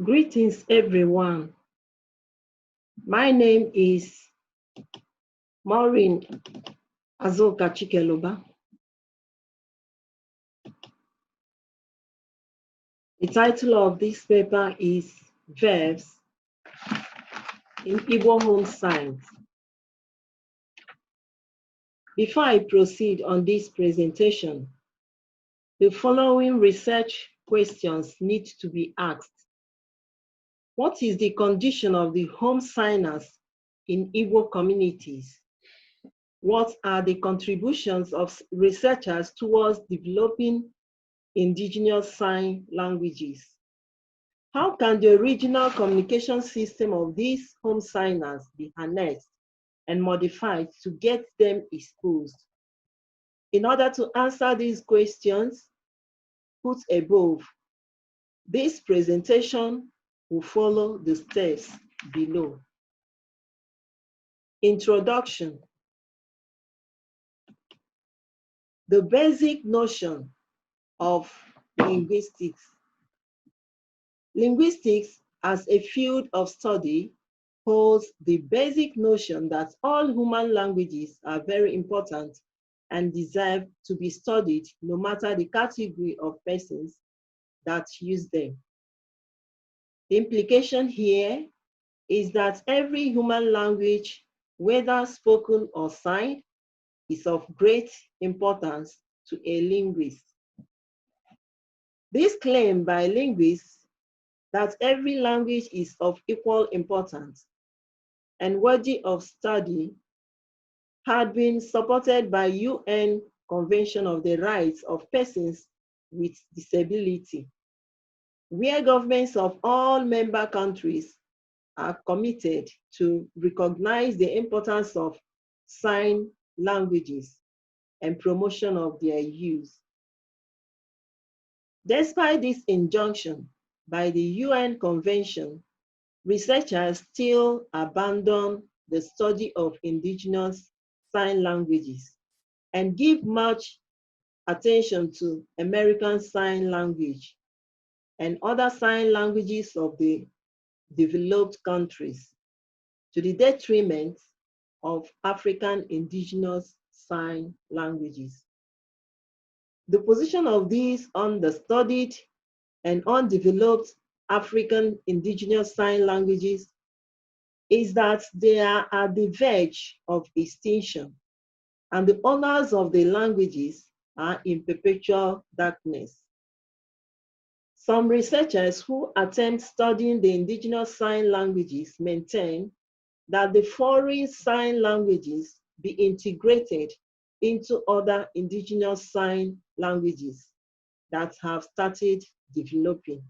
Greetings, everyone. My name is Maureen Azoka Chikeluba. The title of this paper is Verbs in Igbo Home Science. Before I proceed on this presentation, the following research questions need to be asked. What is the condition of the home signers in Igbo communities? What are the contributions of researchers towards developing indigenous sign languages? How can the original communication system of these home signers be harnessed and modified to get them exposed? In order to answer these questions put above, this presentation will follow the steps below. Introduction. The basic notion of linguistics. Linguistics as a field of study holds the basic notion that all human languages are very important and deserve to be studied no matter the category of persons that use them. The implication here is that every human language, whether spoken or signed, is of great importance to a linguist. This claim by linguists that every language is of equal importance and worthy of study had been supported by UN Convention of the Rights of Persons with Disability, where governments of all member countries are committed to recognize the importance of sign languages and promotion of their use. Despite this injunction by the UN Convention, researchers still abandon the study of indigenous sign languages and give much attention to American Sign Language and other sign languages of the developed countries, to the detriment of African indigenous sign languages. The position of these understudied and undeveloped African indigenous sign languages is that they are at the verge of extinction, and the owners of the languages are in perpetual darkness. Some researchers who attempt studying the indigenous sign languages maintain that the foreign sign languages be integrated into other indigenous sign languages that have started developing.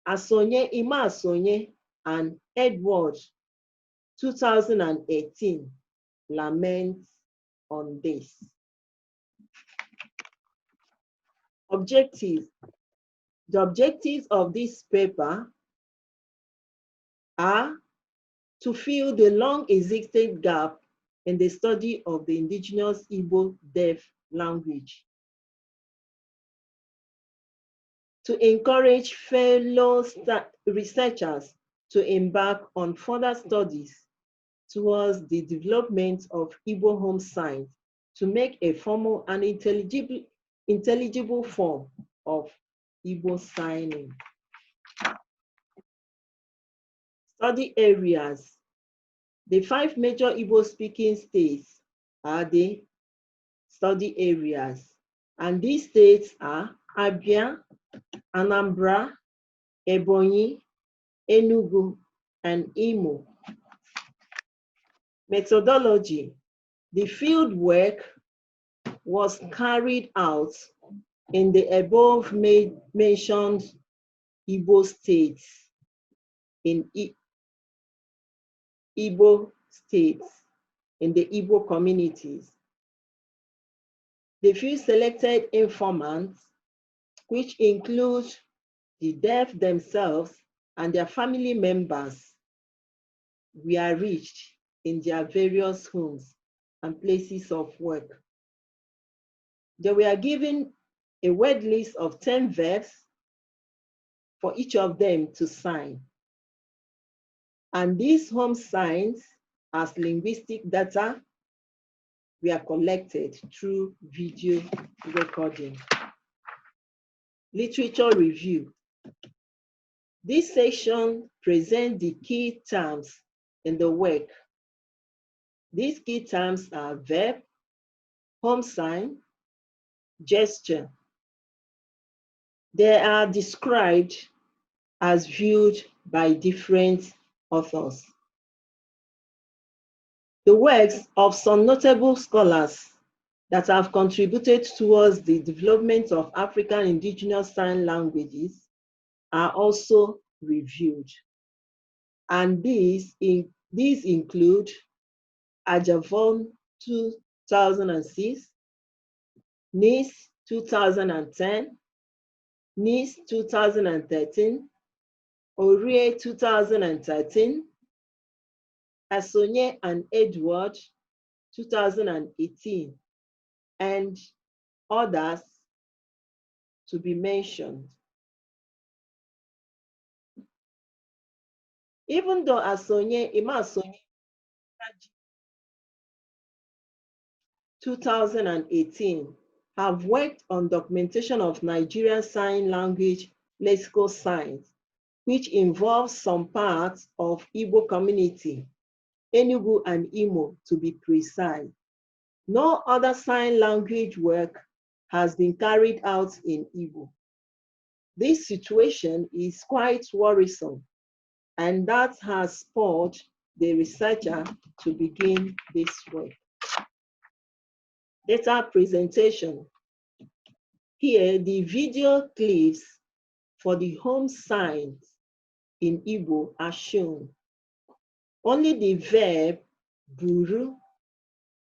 Asonye Asonye and Edward, 2018, laments on this. Objectives. The objectives of this paper are to fill the long existing gap in the study of the indigenous Igbo deaf language, to encourage fellow researchers to embark on further studies towards the development of Igbo home signs to make a formal and intelligible form of Igbo signing. Study areas. The 5 major Igbo-speaking states are the study areas, and these states are Abia, Anambra, Ebonyi, Enugu, and Imo. Methodology. The field work was carried out in the above mentioned Igbo states, in Igbo states, in the Igbo communities. The few selected informants, which include the deaf themselves and their family members, were reached in their various homes and places of work. They were given a word list of 10 verbs for each of them to sign. And these home signs as linguistic data were collected through video recording. Literature review. This section presents the key terms in the work. These key terms are verb, home sign, gesture. They are described as viewed by different authors. The works of some notable scholars that have contributed towards the development of African indigenous sign languages are also reviewed. And these include Ajavon 2006, Nice 2010, Nice 2013, Orie 2013, Asonye and Edward 2018, and others to be mentioned. Even though Asonye, Ima Asonye 2018 have worked on documentation of Nigerian Sign Language lexical signs, which involves some parts of Igbo community, Enugu and Imo to be precise. No other sign language work has been carried out in Igbo. This situation is quite worrisome, and that has spurred the researcher to begin this work. Data presentation. Here, the video clips for the home signs in Igbo are shown. Only the verb buru,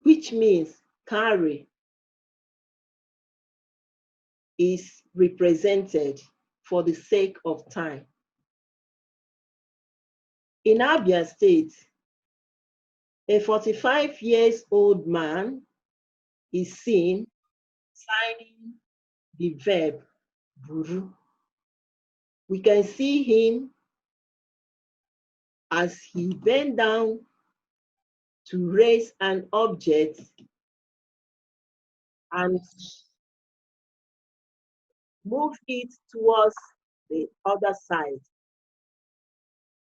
which means carry, is represented for the sake of time. In Abia State, a 45-year-old man is seen signing the verb buru. We can see him as he bent down to raise an object and move it towards the other side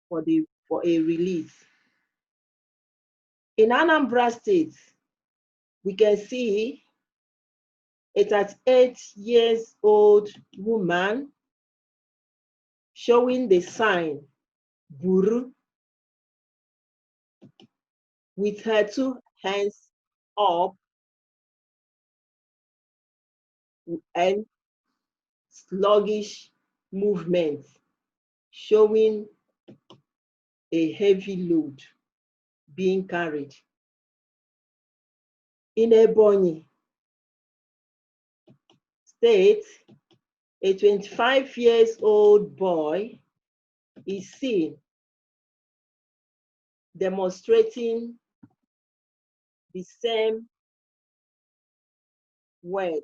for a release. In Anambra State, we can see a 38-year-old woman showing the sign buru with her two hands up and sluggish movement, showing a heavy load being carried. In Ebonyi State, a 25-year-old boy is seen demonstrating the same word,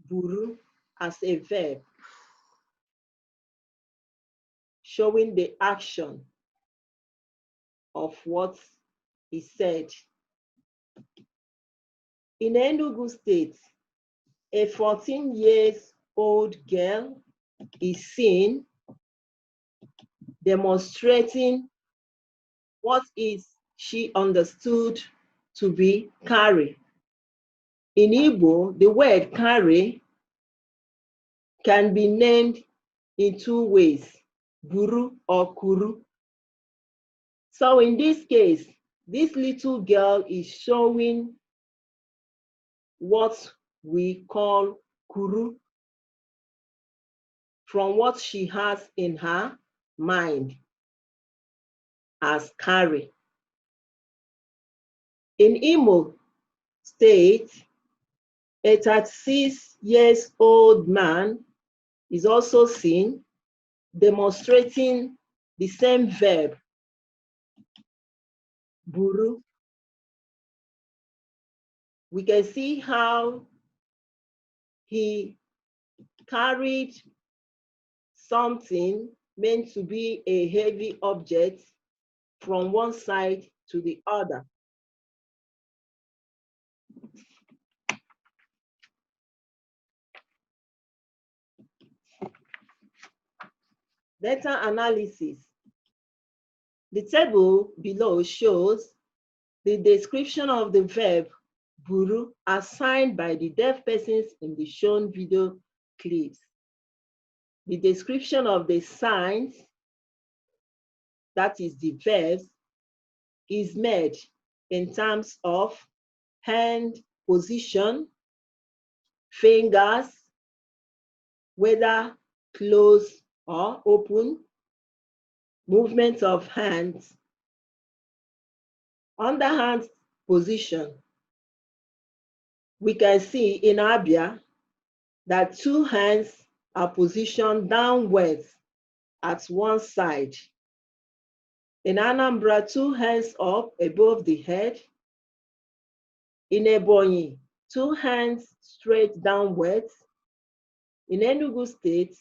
buru, as a verb, showing the action of what is said. In Enugu State, a 14-year-old girl is seen demonstrating what is she understood to be carry. In Igbo, the word carry can be named in two ways, buru or kuru. So in this case, this little girl is showing what we call kuru from what she has in her mind as carry. In Imo State, a 36-year-old man is also seen demonstrating the same verb, buru. We can see how he carried something meant to be a heavy object from one side to the other. Data analysis. The table below shows the description of the verb buru assigned by the deaf persons in the shown video clips. The description of the signs, that is the verbs, is made in terms of hand position, fingers, whether closed or open, movement of hands. Under hand position, we can see in Abia that 2 hands are positioned downwards at one side. In Anambra, 2 hands up above the head. In Ebonyi, 2 hands straight downwards. In Enugu State,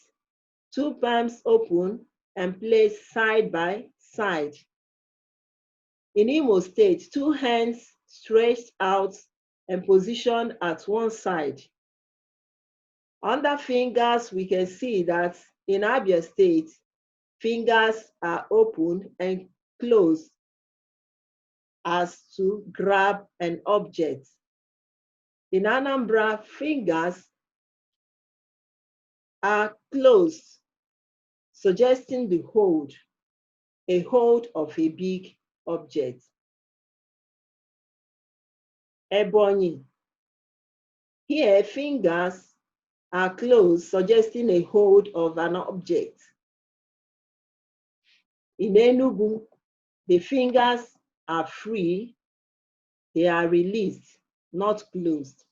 2 palms open and placed side by side. In Imo State, 2 hands stretched out and positioned at one side. Under fingers, we can see that in Abia State, fingers are open and closed as to grab an object. In Anambra, fingers are closed, suggesting the hold, a hold of a big object. Ebonyi, here fingers are closed, suggesting a hold of an object. In Enugu, the fingers are free, they are released, not closed.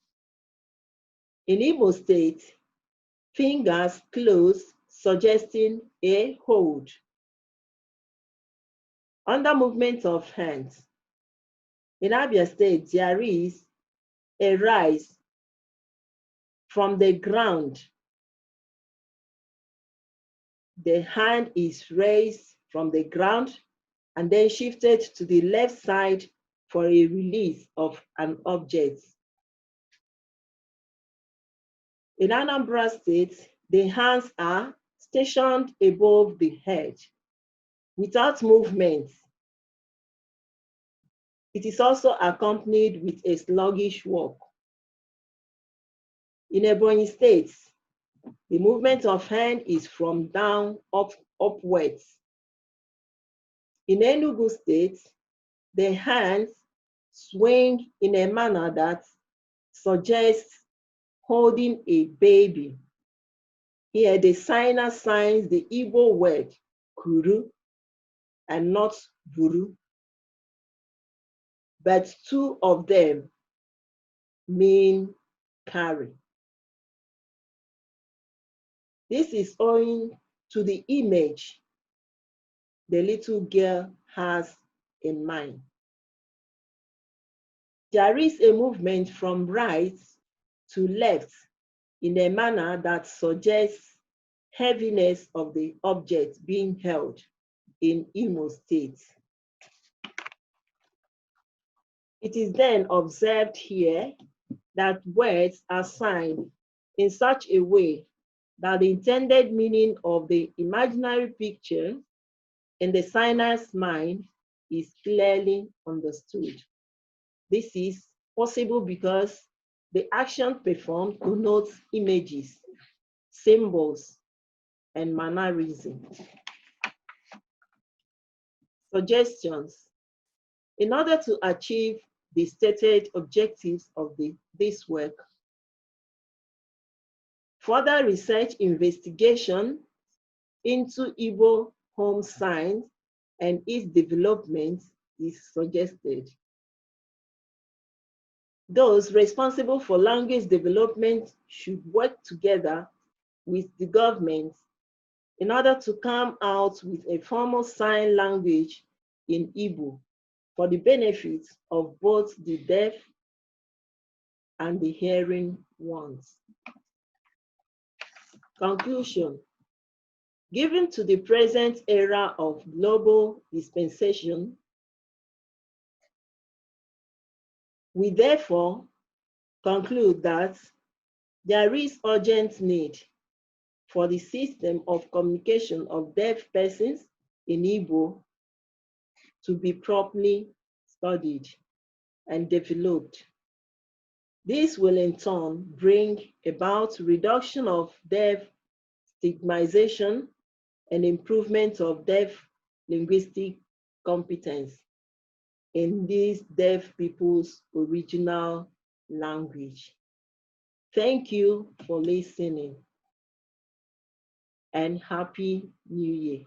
In Igbo State, fingers closed, suggesting a hold. Under movement of hands, in Abia State, there is a rise from the ground. The hand is raised from the ground and then shifted to the left side for a release of an object. In Anambra State, the hands are stationed above the head without movement. It is also accompanied with a sluggish walk. In Ebonyi State, the movement of hand is from down upwards. In Enugu State, the hands swing in a manner that suggests holding a baby. Here, the signer signs the Igbo word kuru and not buru, but 2 of them mean carry. This is owing to the image the little girl has in mind. There is a movement from right to left in a manner that suggests heaviness of the object being held in Imo State. It is then observed here that words are signed in such a way that the intended meaning of the imaginary picture in the signer's mind is clearly understood. This is possible because the action performed connotes images, symbols, and mannerisms. Suggestions. In order to achieve the stated objectives of this work, further research investigation into Igbo home signs and its development is suggested. Those responsible for language development should work together with the government in order to come out with a formal sign language in Igbo for the benefit of both the deaf and the hearing ones. Conclusion. Given to the present era of global dispensation, we therefore conclude that there is urgent need for the system of communication of deaf persons in Igbo to be properly studied and developed. This will in turn bring about reduction of deaf stigmatization and improvement of deaf linguistic competence in these deaf people's original language. Thank you for listening and Happy New Year.